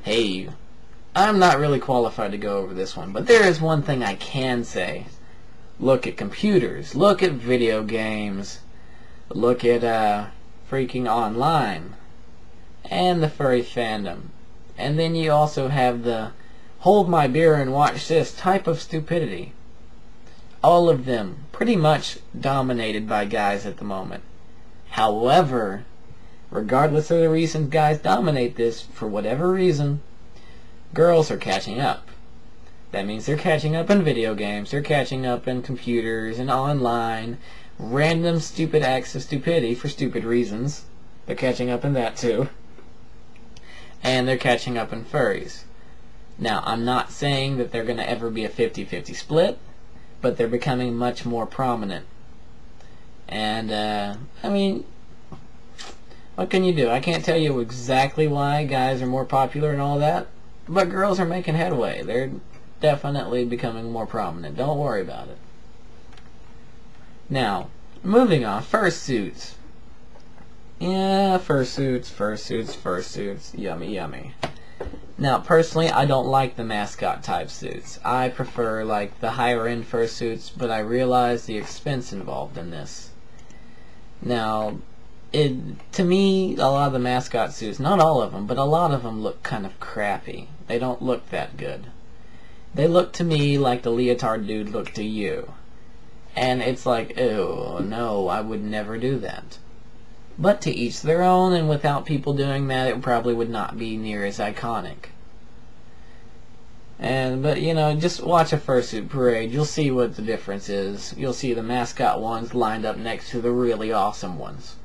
Hey, I'm not really qualified to go over this one, but there is one thing I can say. Look at computers, look at video games, look at freaking online, and the furry fandom. And then you also have the hold my beer and watch this type of stupidity. All of them pretty much dominated by guys at the moment. However, regardless of the reasons guys dominate this, for whatever reason, girls are catching up. That means they're catching up in video games, they're catching up in computers and online, random stupid acts of stupidity for stupid reasons. They're catching up in that too. And they're catching up in furries. Now, I'm not saying that they're going to ever be a 50-50 split, but they're becoming much more prominent. And, I mean, what can you do? I can't tell you exactly why guys are more popular and all that, but girls are making headway. They're definitely becoming more prominent. Don't worry about it. Now, moving on, fursuits. Yeah, fursuits. Yummy, yummy. Now, personally, I don't like the mascot type suits. I prefer, like, the higher end fursuits, but I realize the expense involved in this. Now, to me, a lot of the mascot suits, not all of them, but a lot of them look kind of crappy. They don't look that good. They look to me like the leotard dude looked to you. And it's like, ew, no, I would never do that. But to each their own, and without people doing that, it probably would not be near as iconic. But, you know, just watch a fursuit parade. You'll see what the difference is. You'll see the mascot ones lined up next to the really awesome ones.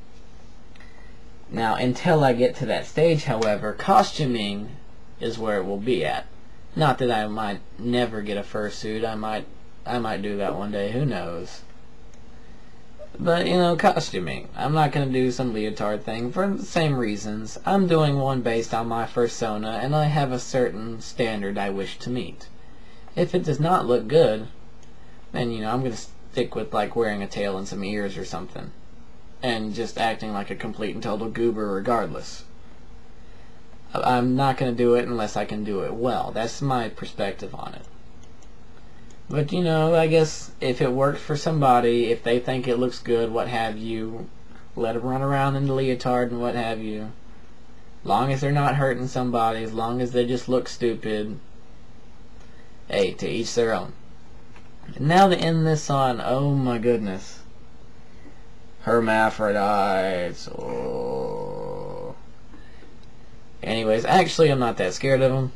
Now, until I get to that stage, however, costuming is where it will be at. Not that I might never get a fursuit. I might do that one day. Who knows? But, you know, costuming. I'm not going to do some leotard thing for the same reasons. I'm doing one based on my persona, and I have a certain standard I wish to meet. If it does not look good, then, you know, I'm going to stick with, like, wearing a tail and some ears or something. And just acting like a complete and total goober regardless. I'm not going to do it unless I can do it well. That's my perspective on it. But, you know, I guess if it works for somebody, if they think it looks good, what have you, let them run around in the leotard and what have you. As long as they're not hurting somebody, as long as they just look stupid, hey, to each their own. And now to end this on, oh my goodness, hermaphrodites. Oh. Anyways, actually I'm not that scared of them.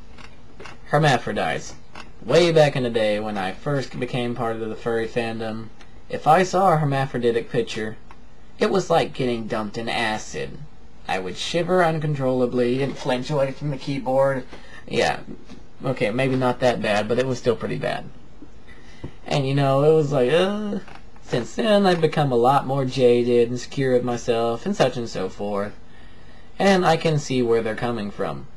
Hermaphrodites. Way back in the day when I first became part of the furry fandom, if I saw a hermaphroditic picture, it was like getting dumped in acid. I would shiver uncontrollably and flinch away from the keyboard. Yeah, okay, maybe not that bad, but it was still pretty bad. And you know, it was like, Since then, I've become a lot more jaded and secure of myself and such and so forth. And I can see where they're coming from.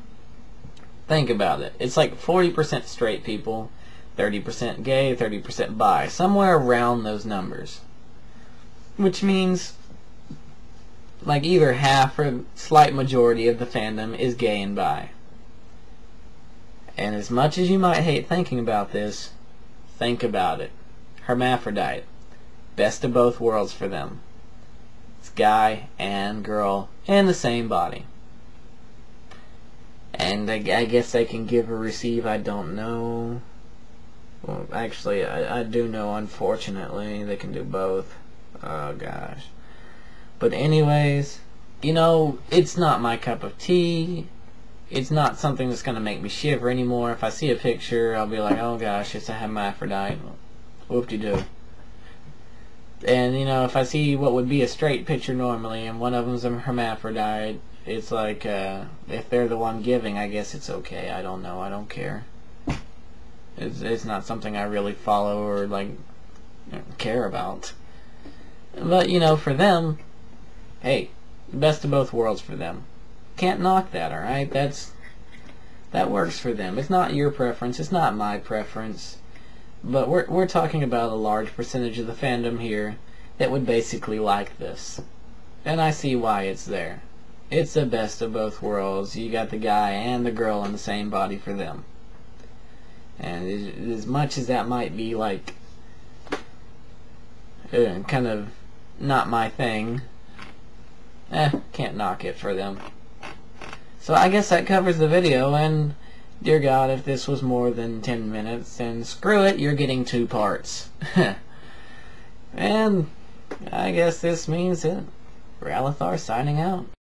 Think about it. It's like 40% straight people, 30% gay, 30% bi. Somewhere around those numbers. Which means, like, either half or slight majority of the fandom is gay and bi. And as much as you might hate thinking about this, think about it. Hermaphrodite. Best of both worlds for them. It's guy and girl in the same body. And I guess they can give or receive, I don't know. Well, actually, I do know, unfortunately. They can do both. Oh, gosh. But anyways, you know, it's not my cup of tea. It's not something that's going to make me shiver anymore. If I see a picture, I'll be like, oh, gosh, it's a hermaphrodite. Whoop-de-doo. And, you know, if I see what would be a straight picture normally, and one of them's a hermaphrodite, it's like, if they're the one giving, I guess it's okay. I don't know. I don't care. It's not something I really follow or, like, care about. But, you know, for them, hey, best of both worlds for them. Can't knock that, alright? That works for them. It's not your preference. It's not my preference. But we're talking about a large percentage of the fandom here that would basically like this. And I see why it's there. It's the best of both worlds. You got the guy and the girl in the same body for them. And as much as that might be like kind of not my thing, can't knock it for them. So I guess that covers the video, and dear God, if this was more than 10 minutes, then screw it, you're getting 2 parts. And I guess this means that Ralathar signing out.